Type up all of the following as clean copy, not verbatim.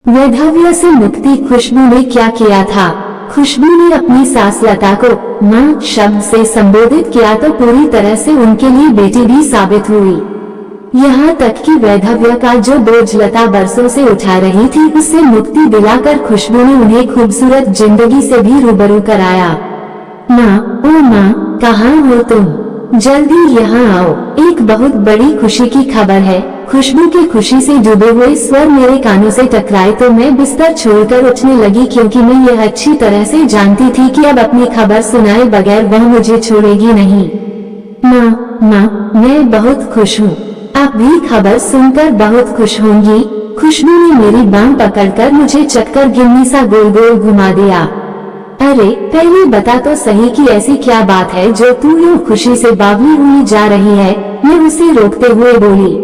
वैधव्य से मुक्ति खुशबू ने क्या किया था? खुशबू ने अपनी सास लता को मां शब्द से संबोधित किया तो पूरी तरह से उनके लिए बेटी भी साबित हुई। यहाँ तक कि वैधव्य का जो बोझ लता बरसों से उठा रही थी उससे मुक्ति दिलाकर खुशबू ने उन्हें खूबसूरत जिंदगी से भी रूबरू कराया। माँ, ओ माँ, कहाँ हो तुम? जल्दी यहाँ आओ, एक बहुत बड़ी खुशी की खबर है। खुशबू के खुशी से डूबे हुए स्वर मेरे कानों से टकराए तो मैं बिस्तर छोड़कर उठने लगी, क्योंकि मैं यह अच्छी तरह से जानती थी कि अब अपनी खबर सुनाए बगैर वह मुझे छोड़ेगी नहीं। माँ, माँ, मैं बहुत खुश हूँ। आप भी खबर सुनकर बहुत खुश होंगी। खुशबू ने मेरी बांह पकड़कर मुझे चक्कर गिन्नी सा गोल गोल घुमा दिया। अरे पहले बता तो सही कि ऐसी क्या बात है जो तू यूं खुशी से बावली हुई जा रही है? मैं उसे रोकते हुए बोली।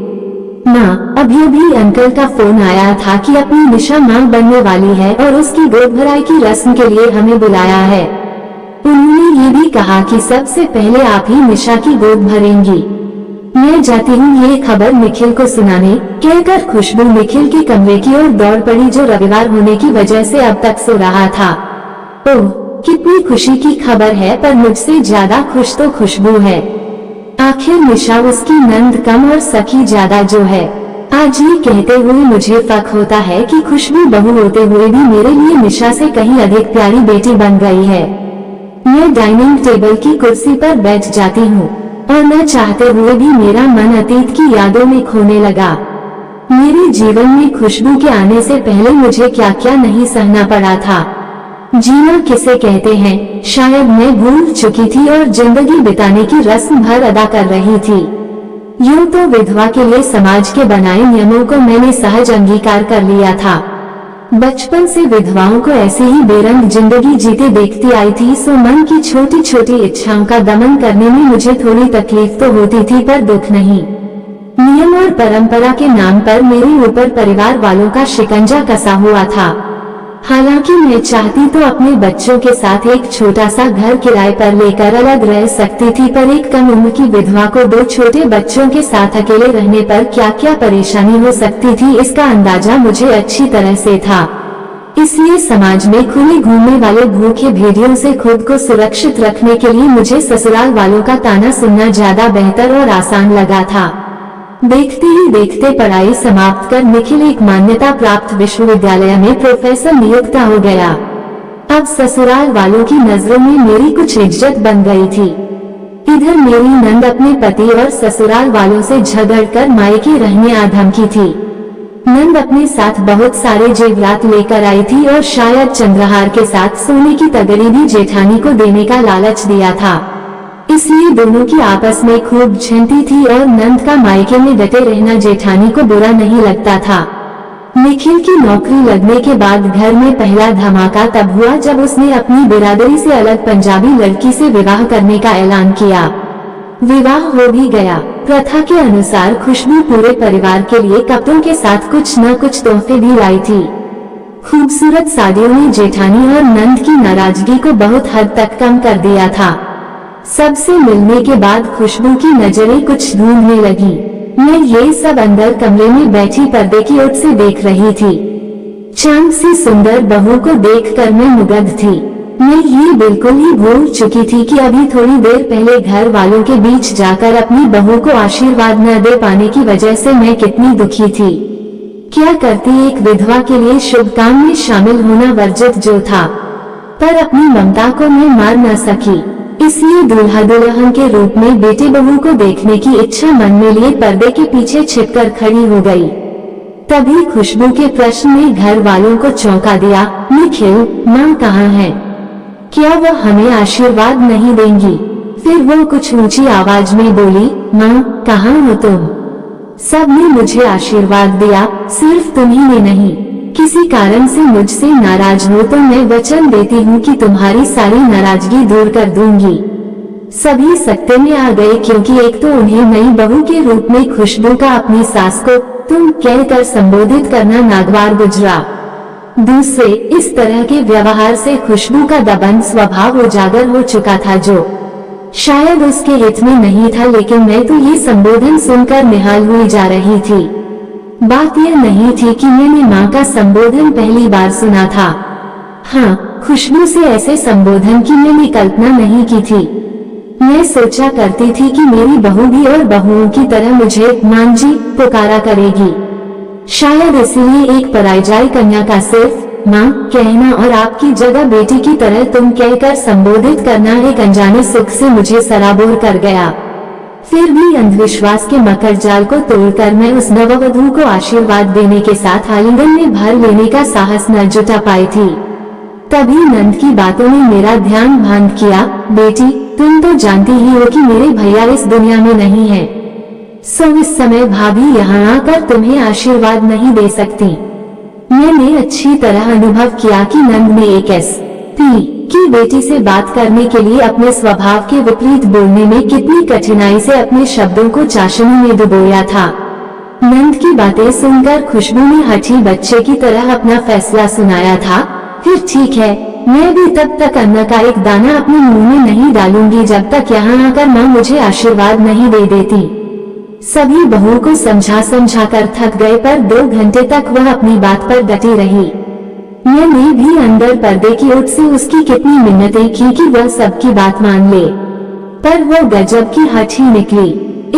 माँ, अभी अंकल का फोन आया था कि अपनी निशा माँ बनने वाली है और उसकी गोद भराई की रस्म के लिए हमें बुलाया है। उन्होंने ये भी कहा कि सबसे पहले आप ही निशा की गोद भरेंगी। मैं जाती हूँ ये खबर निखिल को सुनाने, कहकर खुशबू निखिल के कमरे की ओर दौड़ पड़ी, जो रविवार होने की वजह से अब तक सो रहा था। ओह, कितनी खुशी की खबर है, पर मुझसे ज्यादा खुश तो खुशबू है। आखिर निशा उसकी नंद कम और सखी ज्यादा जो है। आज ये कहते हुए मुझे फख्र होता है कि खुशबू बहू होते हुए भी मेरे लिए निशा से कहीं अधिक प्यारी बेटी बन गई है। मैं डाइनिंग टेबल की कुर्सी पर बैठ जाती हूँ और न चाहते हुए भी मेरा मन अतीत की यादों में खोने लगा। मेरे जीवन में खुशबू के आने से पहले मुझे क्या क्या नहीं सहना पड़ा था। जीना किसे कहते हैं, शायद मैं भूल चुकी थी और जिंदगी बिताने की रस्म भर अदा कर रही थी। यूं तो विधवा के लिए समाज के बनाए नियमों को मैंने सहज अंगीकार कर लिया था। बचपन से विधवाओं को ऐसे ही बेरंग जिंदगी जीते देखती आई थी, सो मन की छोटी छोटी इच्छाओं का दमन करने में मुझे थोड़ी तकलीफ तो होती थी, पर दुख नहीं। नियम और परंपरा के नाम पर मेरे ऊपर परिवार वालों का शिकंजा कसा हुआ था। हालांकि मैं चाहती तो अपने बच्चों के साथ एक छोटा सा घर किराए पर लेकर अलग रह सकती थी, पर एक कम उम्र की विधवा को 2 छोटे बच्चों के साथ अकेले रहने पर क्या क्या परेशानी हो सकती थी, इसका अंदाजा मुझे अच्छी तरह से था। इसलिए समाज में खुले घूमने वाले भूखे भेड़ियों से खुद को सुरक्षित रखने के लिए मुझे ससुराल वालों का ताना सुनना ज्यादा बेहतर और आसान लगा था। देखते ही देखते पढ़ाई समाप्त कर निखिल एक मान्यता प्राप्त विश्वविद्यालय में प्रोफेसर नियुक्त हो गया। अब ससुराल वालों की नजरों में मेरी कुछ इज्जत बन गई थी। इधर मेरी नंद अपने पति और ससुराल वालों से झगड़कर मायके रहने आ धमकी थी। नंद अपने साथ बहुत सारे जेवरात लेकर आई थी और शायद चंद्रहार के साथ सोने की तगड़ी भी जेठानी को देने का लालच दिया था। इसलिए दोनों की आपस में खूब झंटी थी और नंद का मायके में डटे रहना जेठानी को बुरा नहीं लगता था। निखिल की नौकरी लगने के बाद घर में पहला धमाका तब हुआ जब उसने अपनी बिरादरी से अलग पंजाबी लड़की से विवाह करने का ऐलान किया। विवाह हो भी गया। प्रथा के अनुसार खुशबू पूरे परिवार के लिए कपड़ों के साथ कुछ न कुछ तोहफे भी लाई थी। खूबसूरत साड़ियों ने जेठानी और नंद की नाराजगी को बहुत हद तक कम कर दिया था। सबसे मिलने के बाद खुशबू की नजरें कुछ ढूंढने लगी। मैं ये सब अंदर कमरे में बैठी पर्दे की ओर से देख रही थी। चांद सी सुंदर बहू को देखकर मैं मुग्ध थी। मैं ये बिल्कुल ही भूल चुकी थी कि अभी थोड़ी देर पहले घर वालों के बीच जाकर अपनी बहू को आशीर्वाद न दे पाने की वजह से मैं कितनी दुखी थी। क्या करती, एक विधवा के लिए शुभ काम में शामिल होना वर्जित जो था, पर अपनी ममता को मैं मार न सकी। इसलिए दूल्हा दुल्हन के रूप में बेटे बहू को देखने की इच्छा मन में लिए पर्दे के पीछे छिपकर खड़ी हो गई। तभी खुशबू के प्रश्न ने घर वालों को चौंका दिया। निखिल, माँ कहाँ है? क्या वह हमें आशीर्वाद नहीं देंगी? फिर वो कुछ ऊंची आवाज में बोली, माँ कहाँ हो तुम? सबने मुझे आशीर्वाद दिया, सिर्फ तुम्ही ने नहीं। किसी कारण से मुझसे नाराज हो तो मैं वचन देती हूँ कि तुम्हारी सारी नाराजगी दूर कर दूंगी। सभी सकते में आ गए, क्योंकि एक तो उन्हें नई बहू के रूप में खुशबू का अपनी सास को तुम कहकर संबोधित करना नागवार गुजरा। दूसरे, इस तरह के व्यवहार से खुशबू का दबंग स्वभाव उजागर हो चुका था, जो शायद उसके हित में नहीं था, लेकिन मैं तो ये संबोधन सुनकर निहाल हुई जा रही थी। बात यह नहीं थी कि मैंने माँ का संबोधन पहली बार सुना था। हाँ, खुशबू से ऐसे संबोधन की मैंने कल्पना नहीं की थी। मैं सोचा करती थी कि मेरी बहू भी और बहुओं की तरह मुझे मां जी पुकारा करेगी। शायद इसलिए एक पराइजाई कन्या का सिर्फ माँ कहना और आपकी जगह बेटी की तरह तुम कहकर संबोधित करना एक अनजाने सुख से मुझे सराबोर कर गया। फिर भी अंधविश्वास के मकर जाल को तोड़कर मैं उस नववधू को आशीर्वाद देने के साथ आलिंगन में भर लेने का साहस न जुटा पाई थी। तभी नंद की बातों ने मेरा ध्यान भंग किया। बेटी, तुम तो जानती ही हो कि मेरे भैया इस दुनिया में नहीं है, सो इस समय भाभी यहाँ आकर तुम्हें आशीर्वाद नहीं दे सकती। मैंने अच्छी तरह अनुभव किया कि नंद ने एक एस.पी. की बेटी से बात करने के लिए अपने स्वभाव के विपरीत बोलने में कितनी कठिनाई से अपने शब्दों को चाशनी में डुबोया था। नंद की बातें सुनकर खुशबू ने हठी बच्चे की तरह अपना फैसला सुनाया था। फिर ठीक है, मैं भी तब तक अन्न का एक दाना अपने मुंह में नहीं डालूंगी जब तक यहाँ आकर माँ मुझे आशीर्वाद नहीं दे देती। सभी बहू को समझा कर थक गए, पर 2 घंटे तक वह अपनी बात पर डटी रही। मैंने भी अंदर पर्दे की ओट से उसकी कितनी मिन्नतें की कि वह सबकी बात मान ले, पर वो गजब की हठ ही निकली।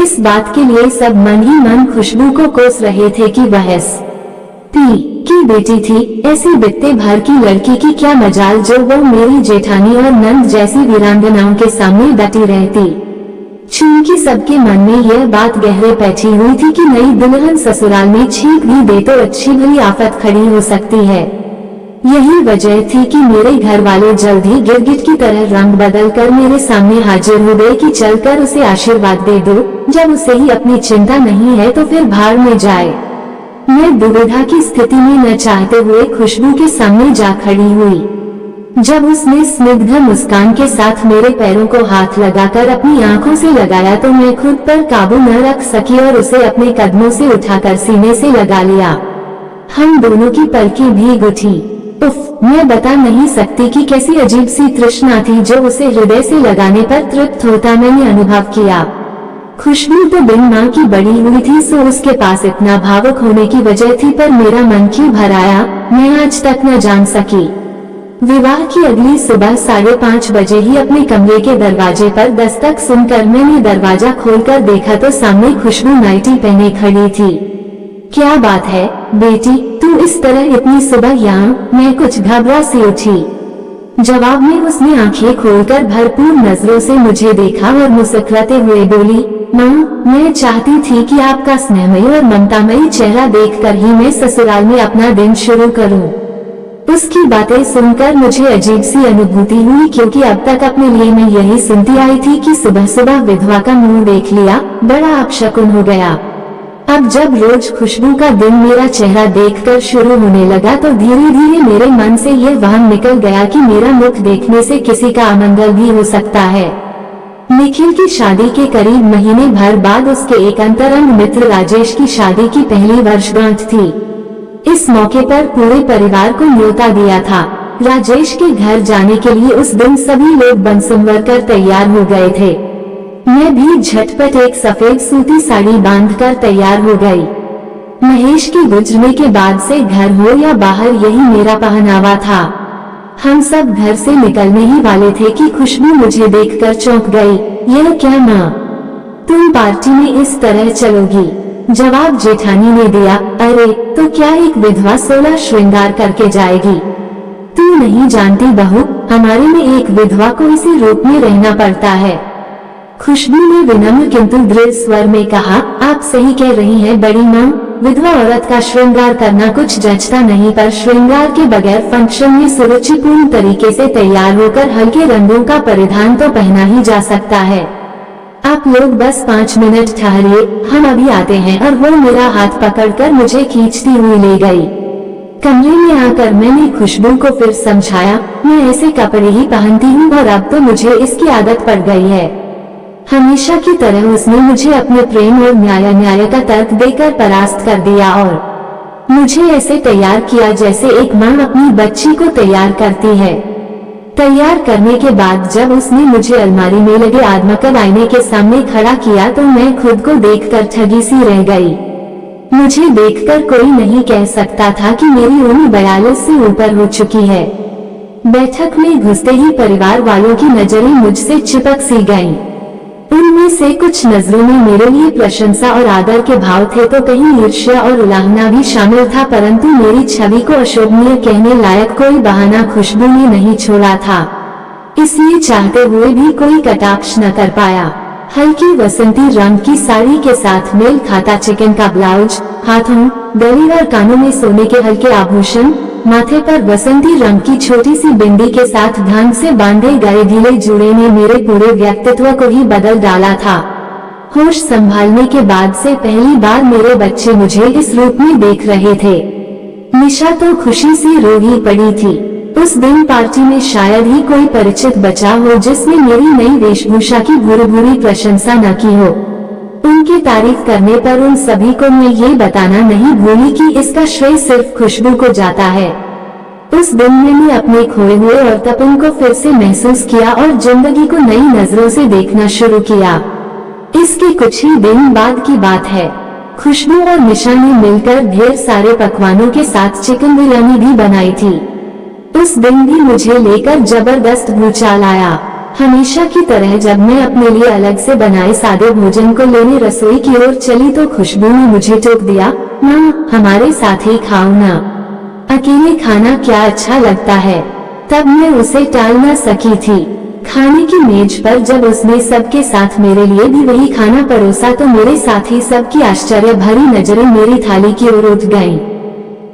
इस बात के लिए सब मन ही मन खुशबू को कोस रहे थे कि वह एस.पी. की बेटी थी। ऐसी बित्ते भर की लड़की की क्या मजाल जो वो मेरी जेठानी और नंद जैसी वीरांगनाओं के सामने डटी रहती। चूंकि सबके मन में यह बात गहरे बैठी हुई थी कि नई दुल्हन ससुराल में छींक भी दे तो अच्छी भली आफत खड़ी हो सकती है। यही वजह थी कि मेरे घर वाले जल्द ही गिरगिट की तरह रंग बदल कर मेरे सामने हाजिर हो गए कि चलकर उसे आशीर्वाद दे दो। जब उसे ही अपनी चिंता नहीं है तो फिर भाड़ में जाए। मैं दुविधा की स्थिति में न चाहते हुए खुशबू के सामने जा खड़ी हुई। जब उसने स्निग्ध मुस्कान के साथ मेरे पैरों को हाथ लगाकर अपनी आंखों से लगाया तो मैं खुद पर काबू न रख सकी और उसे अपने कदमों से उठाकर सीने से लगा लिया। हम दोनों की पलकें भीग उठी। उफ, मैं बता नहीं सकती कि कैसी अजीब सी तृष्णा थी जो उसे हृदय से लगाने पर तृप्त होता मैंने अनुभव किया। खुशबू तो बिन माँ की बड़ी हुई थी, सो उसके पास इतना भावुक होने की वजह थी, पर मेरा मन क्यों भर आया मैं आज तक न जान सकी। विवाह की अगली सुबह 5:30 बजे ही अपने कमरे के दरवाजे पर दस्तक सुनकर मैंने दरवाजा खोलकर देखा तो सामने खुशबू नाइटी पहने खड़ी थी। क्या बात है बेटी, तू इस तरह इतनी सुबह यहाँ? मैं कुछ घबरा सी उठी। जवाब में उसने आंखें खोलकर भरपूर नजरों से मुझे देखा और मुस्कुराते हुए बोली, माँ, मैं चाहती थी कि आपका स्नेहमयी और ममतामयी चेहरा देखकर ही मैं ससुराल में अपना दिन शुरू करूं। उसकी बातें सुनकर मुझे अजीब सी अनुभूति हुई, क्योंकि अब तक अपने लिए मैं यही सुनती आई थी कि सुबह सुबह विधवा का मुंह देख लिया, बड़ा अपशकुन हो गया। अब जब रोज खुशबू का दिन मेरा चेहरा देखकर शुरू होने लगा तो धीरे धीरे मेरे मन से यह वहम निकल गया कि मेरा मुख देखने से किसी का अमंगल भी हो सकता है। निखिल की शादी के करीब महीने भर बाद उसके एक अंतरंग मित्र राजेश की शादी की पहली वर्षगांठ थी। इस मौके पर पूरे परिवार को न्योता दिया था। राजेश के घर जाने के लिए उस दिन सभी लोग बनसुंवर कर तैयार हो गए थे। मैं भी झटपट एक सफेद सूती साड़ी बांधकर तैयार हो गई। महेश के गुजरने के बाद से घर हो या बाहर यही मेरा पहनावा था। हम सब घर से निकलने ही वाले थे कि खुशबू मुझे देखकर चौंक गई। यह क्या माँ, तुम पार्टी में इस तरह चलोगी? जवाब जेठानी ने दिया, अरे तो क्या एक विधवा 16 श्रृंगार करके जाएगी? तू नहीं जानती बहू, हमारे में एक विधवा को इसी रूप में रहना पड़ता है। खुशबू ने विनम्र किंतु दृढ़ स्वर में कहा, आप सही कह रही हैं बड़ी माँ, विधवा औरत का श्रृंगार करना कुछ जचता नहीं, पर श्रृंगार के बगैर फंक्शन में सुरुचिपूर्ण तरीके से तैयार होकर हल्के रंगों का परिधान तो पहना ही जा सकता है। आप लोग बस 5 मिनट ठहरिए, हम अभी आते हैं। और वो मेरा हाथ पकड़कर मुझे खींचती हुई ले गई। कमरे में आकर मैंने खुशबू को फिर समझाया, मैं ऐसे कपड़े ही पहनती हूँ और अब तो मुझे इसकी आदत पड़ गई है। हमेशा की तरह उसने मुझे अपने प्रेम और न्याय का तर्क देकर परास्त कर दिया और मुझे ऐसे तैयार किया जैसे एक माँ अपनी बच्ची को तैयार करती है। तैयार करने के बाद जब उसने मुझे अलमारी में लगे आदमकद आईने के सामने खड़ा किया तो मैं खुद को देखकर ठगी सी रह गई। मुझे देखकर कोई नहीं कह सकता था कि मेरी उम्र 42 से ऊपर हो चुकी है। बैठक में घुसते ही परिवार वालों की नजरें मुझसे चिपक सी गईं। उनमें से कुछ नजरों में मेरे लिए प्रशंसा और आदर के भाव थे तो कहीं ईर्ष्या और उलाहना भी शामिल था, परंतु मेरी छवि को अशोभनीय कहने लायक कोई बहाना खुशबू ने नहीं छोड़ा था। इसलिए चाहते हुए भी कोई कटाक्ष न कर पाया। हल्की वसंती रंग की साड़ी के साथ मेल खाता चिकन का ब्लाउज, हाथों, गले और कानों में सोने के हल्के आभूषण, माथे पर वसंती रंग की छोटी सी बिंदी के साथ ढंग से बांधे गए ढीले जूड़े ने मेरे पूरे व्यक्तित्व को ही बदल डाला था। होश संभालने के बाद से पहली बार मेरे बच्चे मुझे इस रूप में देख रहे थे। निशा तो खुशी से रो ही पड़ी थी। उस दिन पार्टी में शायद ही कोई परिचित बचा हो जिसने मेरी नई वेशभूषा की भूरी प्रशंसा न की हो। उनकी तारीफ करने पर उन सभी को मैं ये बताना नहीं भूली कि इसका श्रेय सिर्फ खुशबू को जाता है। उस दिन मैंने अपने खोए हुए औरतापन को फिर से महसूस किया और जिंदगी को नई नजरों से देखना शुरू किया। इसके कुछ ही दिन बाद की बात है। खुशबू और निशा ने मिलकर ढेर सारे पकवानों के साथ चिकन बिरयानी भी बनाई थी। उस दिन भी मुझे लेकर जबरदस्त भूचाल आया। हमेशा की तरह जब मैं अपने लिए अलग से बनाए सादे भोजन को लेने रसोई की ओर चली तो खुशबू ने मुझे टोक दिया, ना हमारे साथ ही खाओ ना, अकेले खाना क्या अच्छा लगता है। तब मैं उसे टाल न सकी थी। खाने की मेज पर जब उसने सबके साथ मेरे लिए भी वही खाना परोसा तो मेरे साथ ही सबकी आश्चर्य भरी नजरें मेरी थाली की ओर उठ गईं।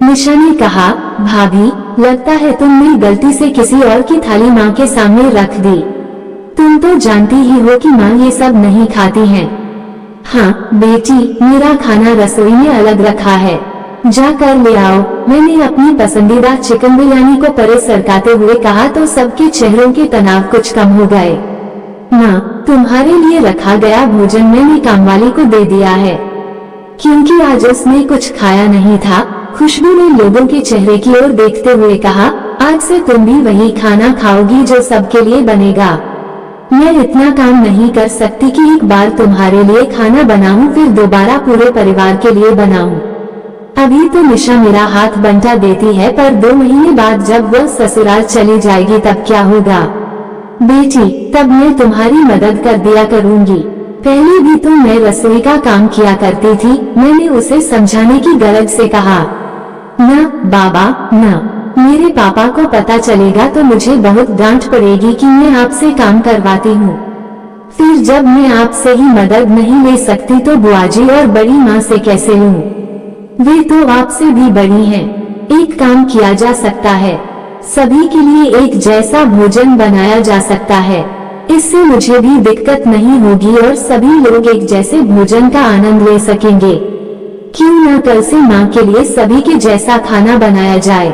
निशा ने कहा, भाभी लगता है तुमने गलती से किसी और की थाली माँ के सामने रख दी। तुम तो जानती ही हो कि माँ ये सब नहीं खाती हैं। हाँ बेटी, मेरा खाना रसोई में अलग रखा है, जा कर ले आओ। मैंने अपनी पसंदीदा चिकन बिरयानी को परे सरकाते हुए कहा तो सबके चेहरों के तनाव कुछ कम हो गए। माँ, तुम्हारे लिए रखा गया भोजन मैंने कामवाली को दे दिया है, क्योंकि आज उसने कुछ खाया नहीं था। खुशबू ने लोगों के चेहरे की ओर देखते हुए कहा, आज से तुम भी वही खाना खाओगी जो सबके लिए बनेगा। मैं इतना काम नहीं कर सकती कि एक बार तुम्हारे लिए खाना बनाऊं फिर दोबारा पूरे परिवार के लिए बनाऊं। अभी तो निशा मेरा हाथ बंटा देती है, पर 2 महीने बाद जब वह ससुराल चली जाएगी तब क्या होगा। बेटी, तब मैं तुम्हारी मदद कर दिया करूंगी। पहले भी तो मैं रसोई का काम किया करती थी। मैंने उसे समझाने की गरज से कहा, न बाबा न, मेरे पापा को पता चलेगा तो मुझे बहुत डांट पड़ेगी कि मैं आपसे काम करवाती हूँ। फिर जब मैं आपसे ही मदद नहीं ले सकती तो बुआजी और बड़ी माँ से कैसे लूँ? वे तो आपसे भी बड़ी हैं। एक काम किया जा सकता है, सभी के लिए एक जैसा भोजन बनाया जा सकता है। इससे मुझे भी दिक्कत नहीं होगी और सभी लोग एक जैसे भोजन का आनंद ले सकेंगे। क्यों न कल से माँ के लिए सभी के जैसा खाना बनाया जाए,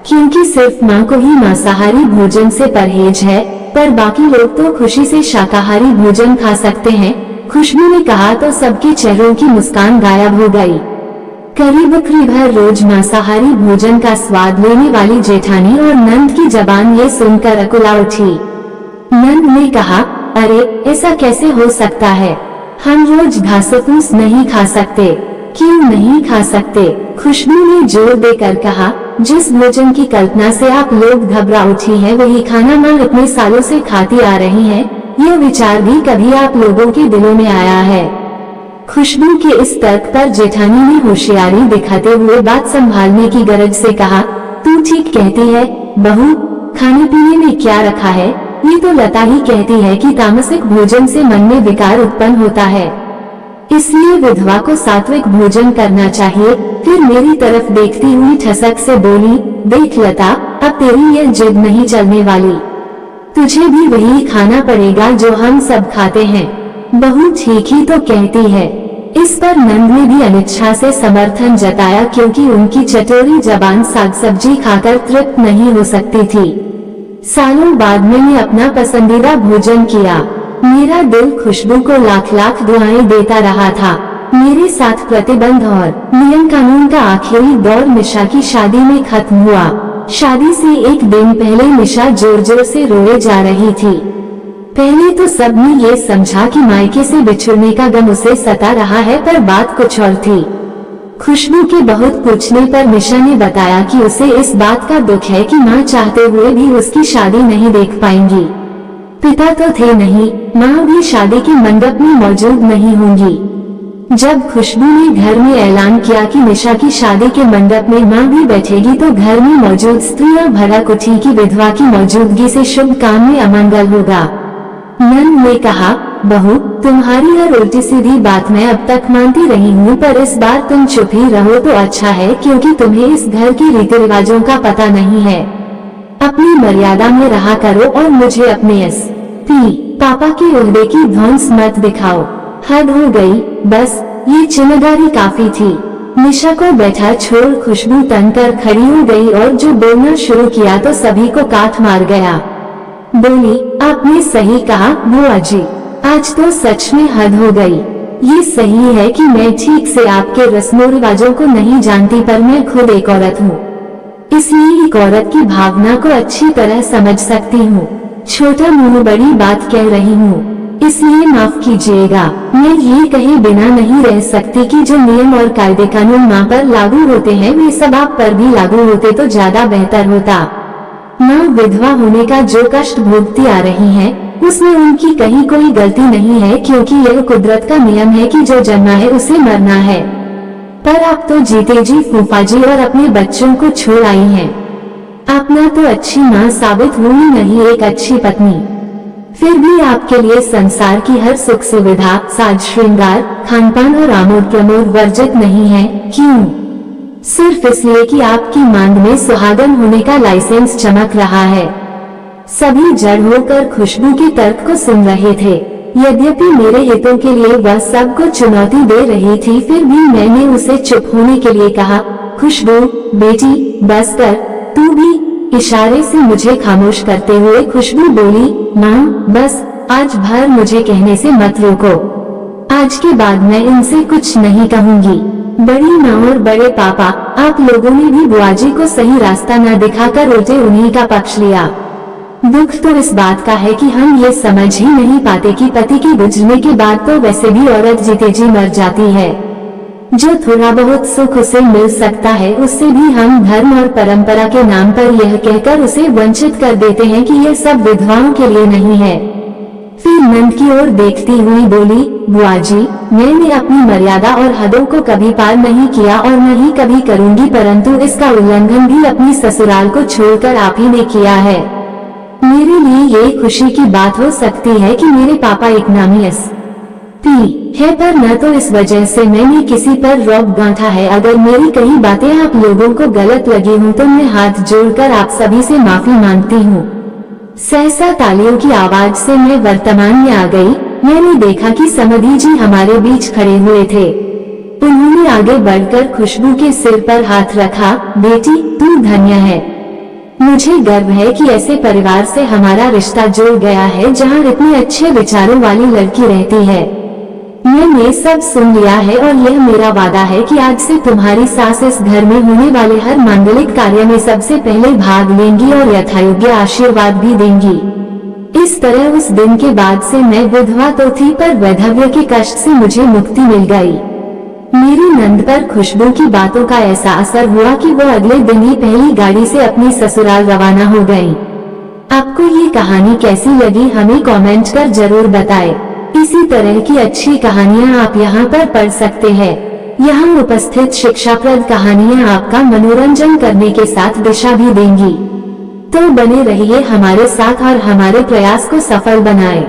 क्योंकि सिर्फ माँ को ही मांसाहारी भोजन से परहेज है, पर बाकी लोग तो खुशी से शाकाहारी भोजन खा सकते हैं। खुशबू ने कहा तो सबके चेहरों की मुस्कान गायब हो गई। करीब भर रोज मांसाहारी भोजन का स्वाद लेने वाली जेठानी और नंद की जबान ये सुनकर अकुला उठी। नंद ने कहा, अरे ऐसा कैसे हो सकता है, हम रोज घास-फूस नहीं खा सकते। क्यों नहीं खा सकते? खुशबू ने जोर देकर कहा, जिस भोजन की कल्पना से आप लोग घबरा उठी हैं वही खाना माँ इतने सालों से खाती आ रही हैं। यह विचार भी कभी आप लोगों के दिलों में आया है? खुशबू के इस तर्क पर जेठानी ने होशियारी दिखाते हुए बात संभालने की गरज से कहा, तू ठीक कहती है बहू, खाने पीने में क्या रखा है? ये तो लता ही कहती है कि तामसिक भोजन से मन में विकार उत्पन्न होता है, इसलिए विधवा को सात्विक भोजन करना चाहिए। फिर मेरी तरफ देखती हुई ठसक से बोली, देख लता, अब तेरी यह जिद नहीं चलने वाली, तुझे भी वही खाना पड़ेगा जो हम सब खाते हैं। बहू ठीक ही तो कहती है। इस पर नंद ने भी अनिच्छा से समर्थन जताया, क्योंकि उनकी चटोरी जबान साग सब्जी खाकर तृप्त नहीं हो सकती थी। सालों बाद मैंने अपना पसंदीदा भोजन किया। मेरा दिल खुशबू को लाख लाख दुआएं देता रहा था। मेरे साथ प्रतिबंध और नियम कानून का आखिरी दौर निशा की शादी में खत्म हुआ। शादी से एक दिन पहले निशा जोर जोर से रोए जा रही थी। पहले तो सबने ये समझा कि मायके से बिछुड़ने का गम उसे सता रहा है, पर बात कुछ और थी। खुशबू के बहुत पूछने पर निशा ने बताया कि उसे इस बात का दुख है कि माँ चाहते हुए भी उसकी शादी नहीं देख पाएंगी। पिता तो थे नहीं, माँ भी शादी के मंडप में मौजूद नहीं होंगी। जब खुशबू ने घर में ऐलान किया कि निशा की शादी के मंडप में माँ भी बैठेगी तो घर में मौजूद स्त्रियां भड़क उठी कि विधवा की मौजूदगी से शुभ काम में अमंगल होगा। नंद ने कहा, बहू, तुम्हारी हर उल्टी सीधी बात मैं अब तक मानती रही हूँ, पर इस बार तुम चुप ही रहो तो अच्छा है, क्योंकि तुम्हें इस घर के रीति रिवाजों का पता नहीं है। अपनी मर्यादा में रहा करो और मुझे अपने पापा के ओहदे की धौंस मत दिखाओ। हद हो गई, बस ये चिन्हगारी काफी थी। निशा को बैठा छोड़ खुशबू तन कर खड़ी हो गई और जो बोलना शुरू किया तो सभी को काट मार गया। बोली, आपने सही कहा बुआ जी, आज तो सच में हद हो गई। ये सही है कि मैं ठीक से आपके रस्मों रिवाजों को नहीं जानती, पर मैं खुद एक औरत हूँ, इसलिए एक औरत की भावना को अच्छी तरह समझ सकती हूँ। छोटा मुंह बड़ी बात कह रही हूँ, इसलिए माफ कीजिएगा। मैं ये कहे बिना नहीं रह सकती कि जो नियम और कायदे कानून माँ पर लागू होते हैं वे सब आप पर भी लागू होते तो ज्यादा बेहतर होता। माँ विधवा होने का जो कष्ट भोगती आ रही हैं, उसमें उनकी कहीं कोई गलती नहीं है, क्योंकि यह कुदरत का नियम है कि जो जन्मा है उसे मरना है। पर आप तो जीते जी फूफा जी और अपने बच्चों को छोड़ आई हैं। आप ना तो अच्छी माँ साबित हुई, नहीं एक अच्छी पत्नी। फिर भी आपके लिए संसार की हर सुख सुविधा, साज श्रृंगार, खानपान और आमोद प्रमोद वर्जित नहीं है। क्यों? सिर्फ इसलिए कि आपकी मांग में सुहागन होने का लाइसेंस चमक रहा है। सभी जड़ होकर खुशबू के तर्क को सुन रहे थे। यद्यपि मेरे हितों के लिए वह सबको चुनौती दे रही थी, फिर भी मैंने उसे चुप होने के लिए कहा, खुशबू बेटी बस कर, तू भी। इशारे से मुझे खामोश करते हुए खुशबू बोली, माँ बस, आज भर मुझे कहने से मत रोको। आज के बाद मैं इनसे कुछ नहीं कहूँगी। बड़ी माँ और बड़े पापा, आप लोगों ने भी बुआजी को सही रास्ता न दिखाकर उल्टे उन्हीं का पक्ष लिया। दुख तो इस बात का है कि हम ये समझ ही नहीं पाते कि पति के गुजरने के बाद तो वैसे भी औरत जीते जी मर जाती है। जो थोड़ा बहुत सुख उसे मिल सकता है, उससे भी हम धर्म और परंपरा के नाम पर यह कहकर उसे वंचित कर देते हैं कि यह सब विधवाओं के लिए नहीं है। फिर नंद की ओर देखती हुई बोली, बुआजी, मैंने अपनी मर्यादा और हदों को कभी पार नहीं किया और न ही कभी करूंगी, परंतु इसका उल्लंघन भी अपनी ससुराल को छोड़कर आप ही ने किया है। मेरे लिए ये खुशी की बात हो सकती है कि मेरे पापा एक नामी है, पर न तो इस वजह से मैंने किसी पर रौब गांठा है। अगर मेरी कई बातें आप लोगों को गलत लगी हूँ तो मैं हाथ जोड़कर आप सभी से माफी मांगती हूँ। सहसा तालियों की आवाज से मैं वर्तमान में आ गई। मैंने देखा कि समधी जी हमारे बीच खड़े हुए थे। उन्होंने आगे बढ़कर खुशबू के सिर पर हाथ रखा, बेटी तू धन्य है। मुझे गर्व है कि ऐसे परिवार से हमारा रिश्ता जुड़ गया है जहाँ इतने अच्छे विचारों वाली लड़की रहती है। मैंने सब सुन लिया है और यह मेरा वादा है कि आज से तुम्हारी सास इस घर में होने वाले हर मांगलिक कार्य में सबसे पहले भाग लेंगी और यथायोग्य आशीर्वाद भी देंगी। इस तरह उस दिन के बाद से मैं विधवा तो थी, पर वैधव्य के कष्ट से मुझे मुक्ति मिल गई। मेरी नंद पर खुशबू की बातों का ऐसा असर हुआ कि वो अगले दिन ही पहली गाड़ी से अपनी ससुराल रवाना हो गयी। आपको ये कहानी कैसी लगी हमें कमेंट कर जरूर बताएं। इसी तरह की अच्छी कहानियाँ आप यहाँ पर पढ़ सकते हैं। यहाँ उपस्थित शिक्षाप्रद कहानियाँ आपका मनोरंजन करने के साथ दिशा भी देंगी। तो बने रहिए हमारे साथ और हमारे प्रयास को सफल बनाएं।